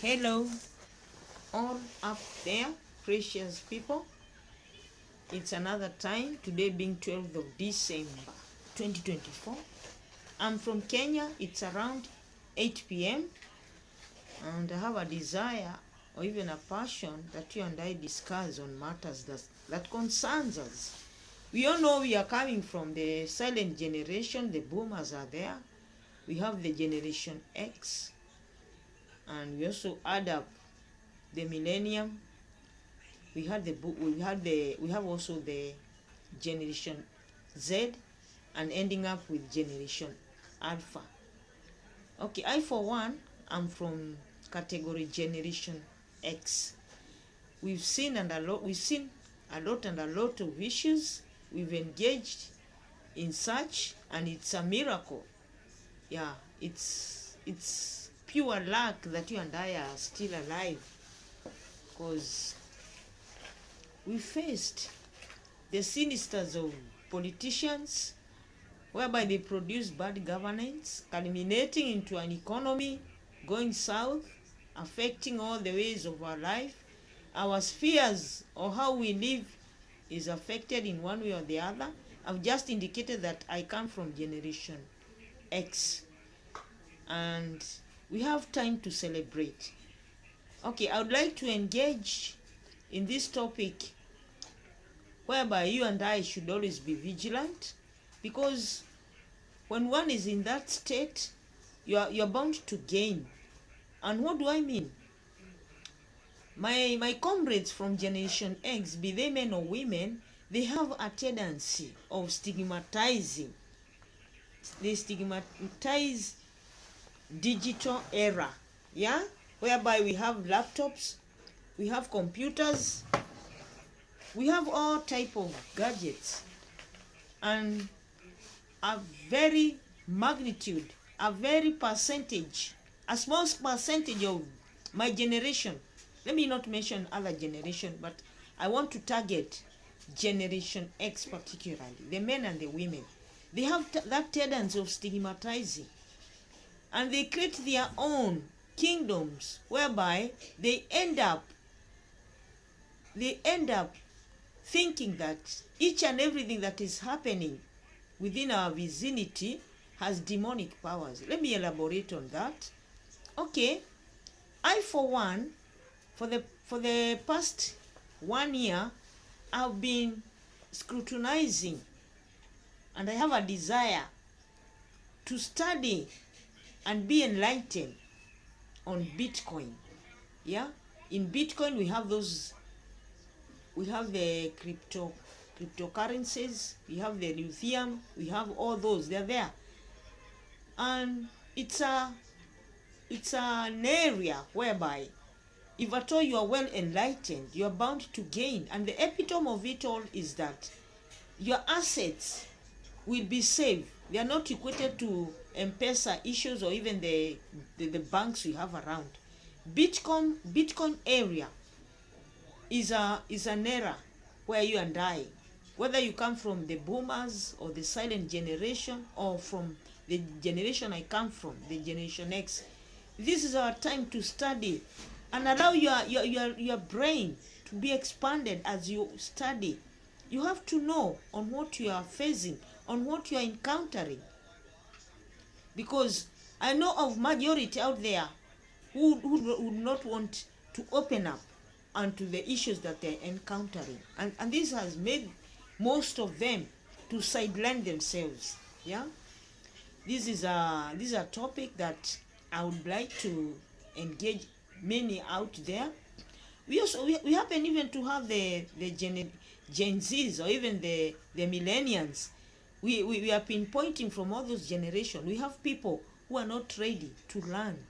Hello, all up there, precious people. It's another time, today being 12th of December 2024. I'm from Kenya, it's around 8 p.m. and I have a desire or even a passion that you and I discuss on matters that concerns us. We all know we are coming from the silent generation, the boomers are there. We have the generation X, and we also add up the millennium. We have also the generation Z, and ending up with generation Alpha. Okay, I for one am from category generation X. We've seen a lot of issues. We've engaged in such, and it's a miracle. Yeah, it's pure luck that you and I are still alive, because we faced the sinisters of politicians, whereby they produce bad governance, culminating into an economy going south, affecting all the ways of our life. Our spheres or how we live is affected in one way or the other. I've just indicated that I come from generation X, and we have time to celebrate. Okay, I would like to engage in this topic whereby you and I should always be vigilant, because when one is in that state, you're bound to gain. And what do I mean? My comrades from Generation X, be they men or women, they have a tendency of stigmatizing. They stigmatize digital era, yeah? Whereby we have laptops, we have computers, we have all type of gadgets, and a very magnitude, a small percentage of my generation. Let me not mention other generation, but I want to target Generation X particularly, the men and the women. They have that tendency of stigmatizing, and they create their own kingdoms whereby they end up thinking that each and everything that is happening within our vicinity has demonic powers. Let me elaborate on that. Okay, I for one, for the past 1 year, I've been scrutinizing, and I have a desire to study and be enlightened on Bitcoin. Yeah, in Bitcoin we have the cryptocurrencies, we have the lithium, we have all those, they're there. And it's an area whereby if at all you are well enlightened, you are bound to gain. And the epitome of it all is that your assets will be safe. They are not equated to M-Pesa issues or even the banks we have around. Bitcoin area is an era where you and I, whether you come from the boomers or the silent generation or from the generation I come from, the Generation X, this is our time to study and allow your brain to be expanded as you study. You have to know on what you are facing, on what you are encountering, because I know of majority out there who would not want to open up onto the issues that they're encountering, and this has made most of them to sideline themselves. Yeah, this is a topic that I would like to engage many out there. We happen even to have the Gen Zs or even the millennials. We are pinpointing from all those generations. We have people who are not ready to learn.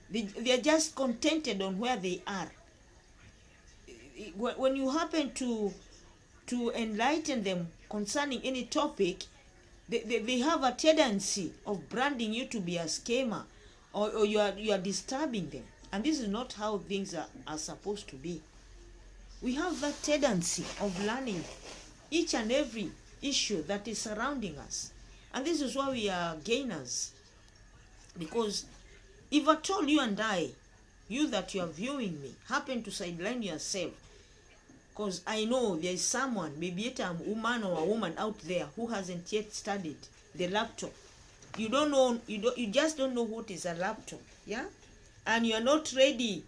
They are just contented on where they are. When you happen to enlighten them concerning any topic, they have a tendency of branding you to be a scammer, or you are disturbing them. And this is not how things are supposed to be. We have that tendency of learning each and every issue that is surrounding us. And this is why we are gainers. Because if at all you and I you that you are viewing me, happen to sideline yourself, because I know there is someone, maybe it's a woman or a woman out there who hasn't yet studied the laptop. You don't know, you just don't know what is a laptop, yeah? And you are not ready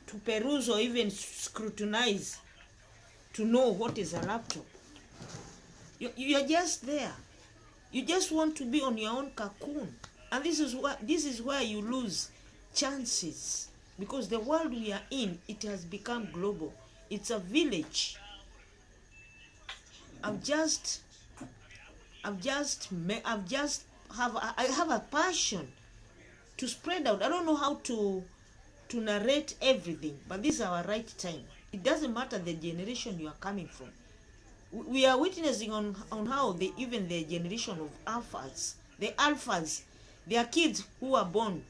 to peruse or even scrutinize to know what is a laptop. You are just there. You just want to be on your own cocoon. And this is where you lose chances, because the world we are in, it has become global. It's a village. I have a passion to spread out. I don't know how to narrate everything, but this is our right time. It doesn't matter the generation you are coming from. We are witnessing on how even the generation of alphas, they are kids who are born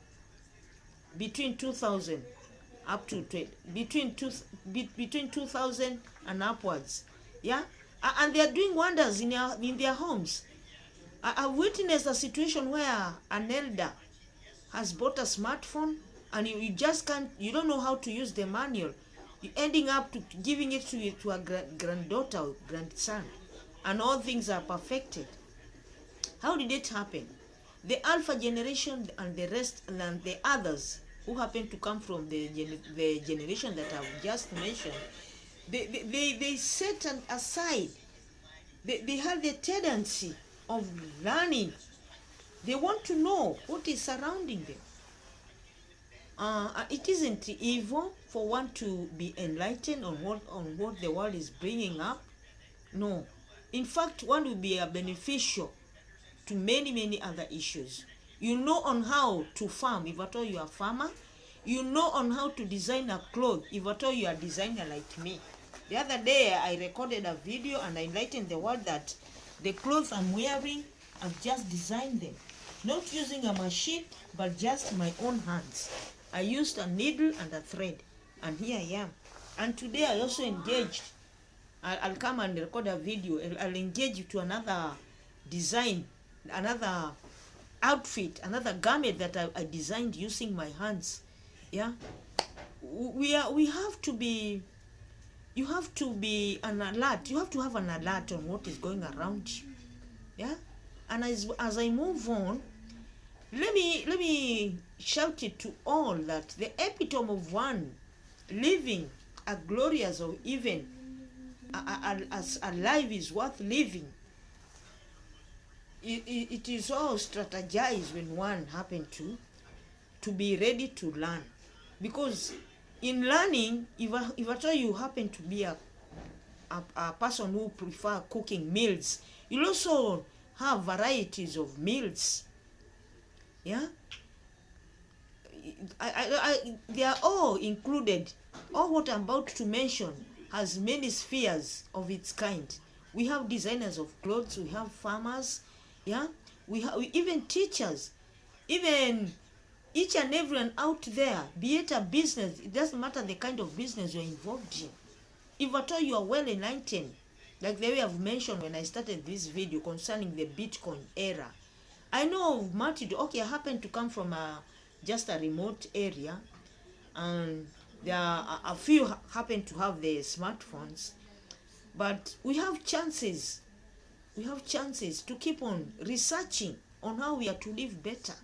between 2000 up to between 2000 and upwards, yeah, and they are doing wonders in their homes. I've witnessed a situation where an elder has bought a smartphone, and you just can't, you don't know how to use the manual. You're ending up to giving it to a granddaughter or grandson, and all things are perfected. How did it happen? The alpha generation and the rest and the others who happen to come from the generation that I've just mentioned, they set aside. They have the tendency of learning. They want to know what is surrounding them. It isn't evil for one to be enlightened on what the world is bringing up. No. In fact, one will be beneficial to many other issues. You know on how to farm, if at all you are a farmer. You know on how to design a cloth, if at all you are a designer like me. The other day, I recorded a video and I enlightened the world that the clothes I'm wearing, I've just designed them. Not using a machine, but just my own hands. I used a needle and a thread, and here I am. And today I also engaged. I'll come and record a video. I'll engage you to another design, another outfit, another garment that I designed using my hands. Yeah, we have to be. You have to be an alert. You have to have an alert on what is going around you. Yeah, and as I move on, let me shout it to all that the epitome of one living a glorious or even as a life is worth living. It is all strategized when one happen to be ready to learn, because in learning, if at all you happen to be a person who prefer cooking meals, you'll also have varieties of meals. Yeah, they are all included. All what I'm about to mention has many spheres of its kind. We have designers of clothes, we have farmers, yeah, we even teachers, even each and everyone out there, be it a business, it doesn't matter the kind of business you're involved in. If at all you are well enlightened, like the way I've mentioned when I started this video concerning the Bitcoin era, I know of multitude. Okay, I happen to come from just a remote area, and there are a few happen to have the smartphones, but we have chances. We have chances to keep on researching on how we are to live better,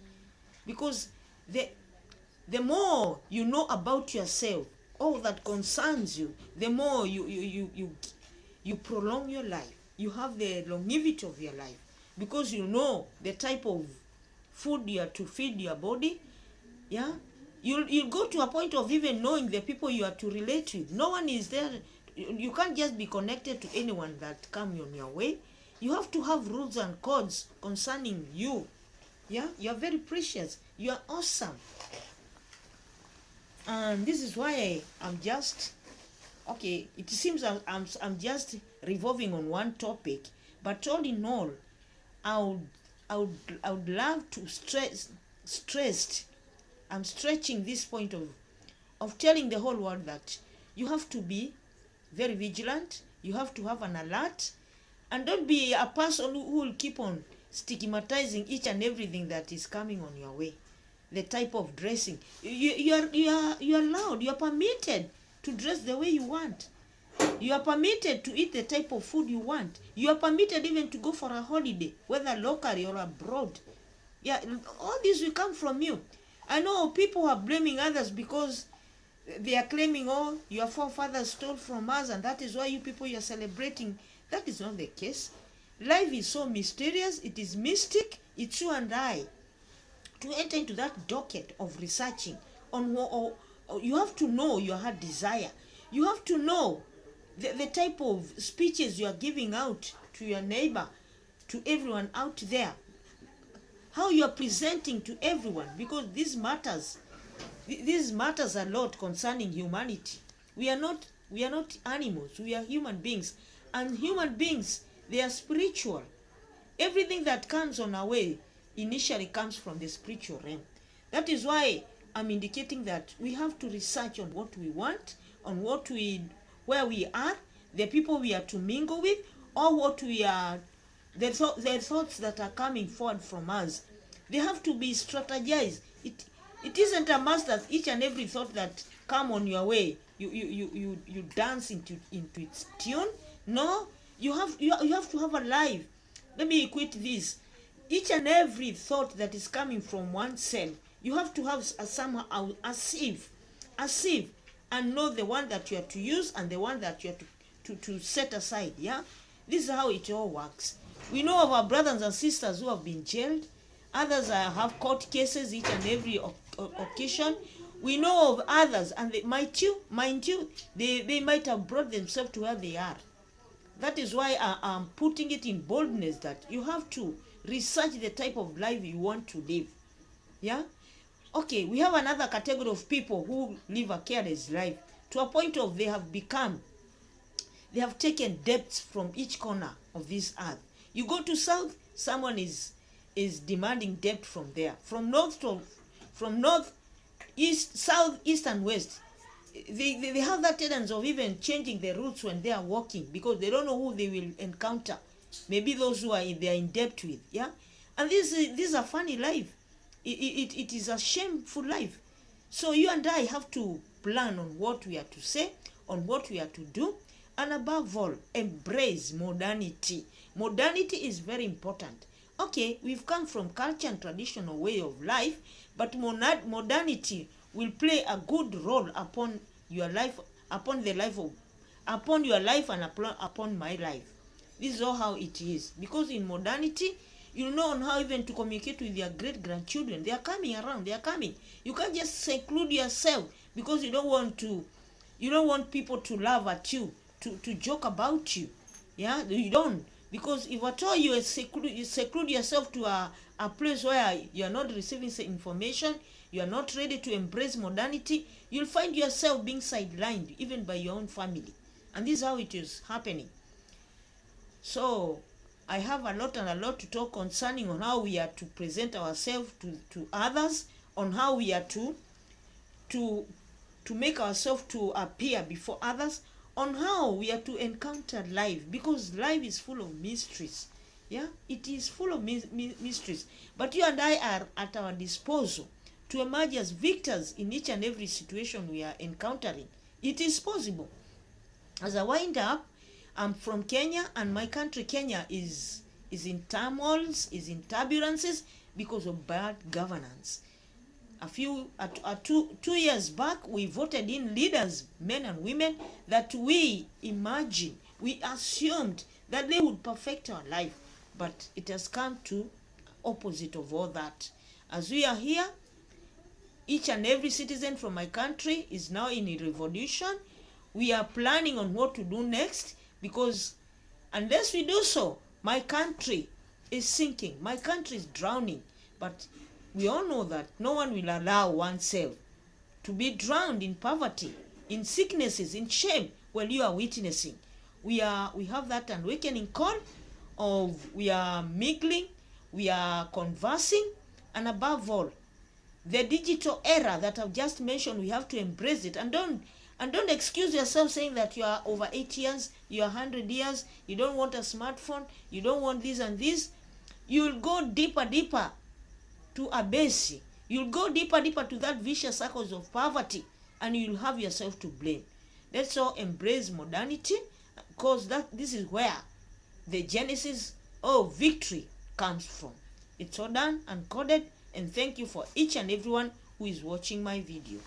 because the more you know about yourself, all that concerns you, the more you prolong your life. You have the longevity of your life, because you know the type of food you are to feed your body. Yeah, you'll go to a point of even knowing the people you are to relate with. No one is there. You can't just be connected to anyone that come on your way. You have to have rules and codes concerning you. Yeah, you are very precious. You are awesome. And this is why I'm just okay. It seems I'm just revolving on one topic, but all in all, I would love to stress. I'm stretching this point of telling the whole world that you have to be very vigilant. You have to have an alert, and don't be a person who will keep on stigmatizing each and everything that is coming on your way. the type of dressing. You are allowed, you are permitted to dress the way you want. You are permitted to eat the type of food you want. You are permitted even to go for a holiday, whether locally or abroad. Yeah, all this will come from you. I know people are blaming others because they are claiming, oh, your forefathers stole from us and that is why you people you are celebrating. That is not the case. Life is so mysterious, it is mystic. It's you and I to enter into that docket of researching on what you have to know your heart desire. You have to know the type of speeches you are giving out to your neighbor, to everyone out there, how you are presenting to everyone, because this matters a lot concerning humanity. We are not animals, we are human beings, and human beings, they are spiritual. Everything that comes on our way initially comes from the spiritual realm. That is why I'm indicating that we have to research on what we want, on where we are, the people we are to mingle with, or what we are, the thoughts that are coming forward from us. They have to be strategized. It isn't a must that each and every thought that come on your way, you dance into its tune. No, you have to have a life. Let me equate this. Each and every thought that is coming from oneself, you have to have somehow a sieve, and know the one that you are to use and the one that you are to set aside. Yeah, this is how it all works. We know of our brothers and sisters who have been jailed. Others have court cases each and every occasion. We know of others, and mind you, they might have brought themselves to where they are. That is why I'm putting it in boldness that you have to research the type of life you want to live. Yeah? Okay, we have another category of people who live a careless life to a point of they have taken debts from each corner of this earth. You go to south, someone is demanding debt from there. From north, east, south, east and west. They have that tendency of even changing the routes when they are walking because they don't know who they will encounter. Maybe those who they are in debt with. Yeah, and this is a funny life. It is a shameful life. So you and I have to plan on what we are to say, on what we are to do, and above all, embrace modernity. Modernity is very important. Okay, we've come from culture and traditional way of life, but modernity will play a good role upon your life, upon your life and upon my life. This is all how it is. Because in modernity, you know on how even to communicate with your great-grandchildren. They are coming around, they are coming. You can't just seclude yourself because you don't want people to laugh at you, to joke about you. Yeah, you don't. Because if at all you seclude yourself to a place where you are not receiving information, you are not ready to embrace modernity, you'll find yourself being sidelined even by your own family. And this is how it is happening. So I have a lot to talk concerning on how we are to present ourselves to others, on how we are to make ourselves to appear before others, on how we are to encounter life, because life is full of mysteries. Yeah, it is full of mysteries. But you and I are at our disposal to emerge as victors in each and every situation we are encountering. It is possible. As I wind up, I'm from Kenya, and my country, Kenya, is in turmoils, is in turbulences because of bad governance. Two years back, we voted in leaders, men and women, that we assumed that they would perfect our life. But it has come to opposite of all that. As we are here, each and every citizen from my country is now in a revolution. We are planning on what to do next, because unless we do so, my country is sinking. My country is drowning. But we all know that no one will allow oneself to be drowned in poverty, in sicknesses, in shame while you are witnessing. We have that awakening call of we are mingling, we are conversing, and above all, the digital era that I've just mentioned, we have to embrace it. And don't excuse yourself saying that you are over 8 years, you are 100 years, you don't want a smartphone, you don't want this and this. You'll go deeper to a base. You'll go deeper to that vicious circles of poverty, and you'll have yourself to blame. Let's all embrace modernity, because this is where the genesis of victory comes from. It's all done and coded, and thank you for each and everyone who is watching my video.